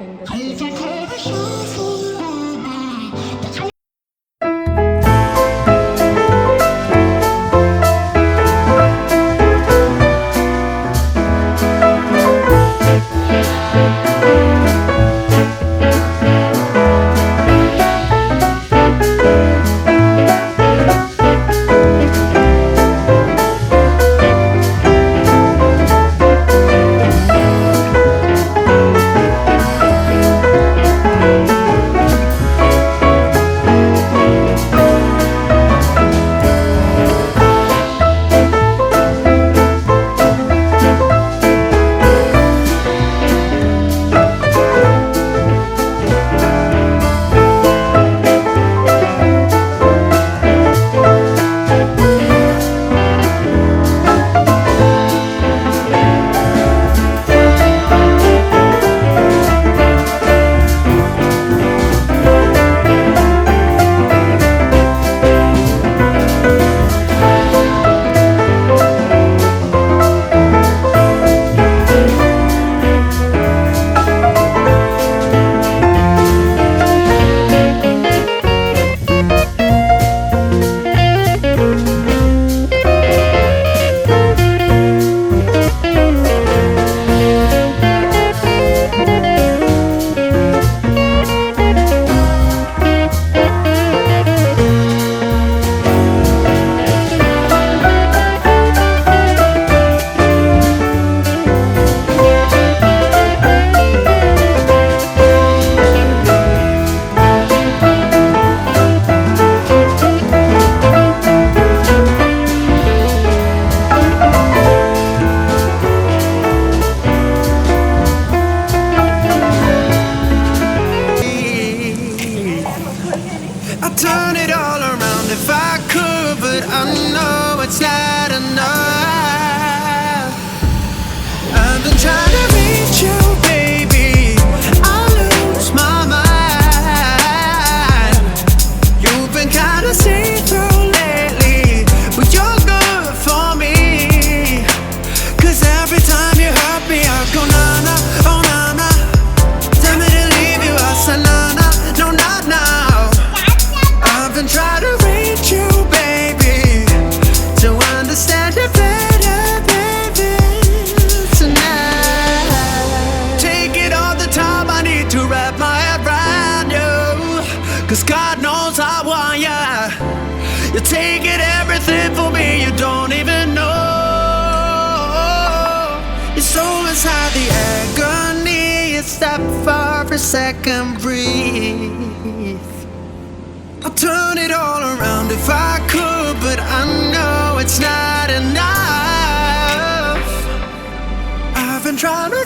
in the studio. I'd turn it all around if I could, but I know it's not enough. I've been trying to reach you, baby. I lose my mind. You've been kinda see-through lately, but you're good for me. 'Cause every time you hurt me, I go na-na, oh na-na. Tell me to leave you, I say na-na, no not now. I've been trying to reach you, baby, to understand you better, baby, tonight. Take it all the time, I need to wrap my head around you. 'Cause God knows I want ya. You're taking everything for me, you don't even know. Your soul inside the agony, you stop for a second, breathe. I'll turn it all around if I could, but I know it's not enough. I've been trying to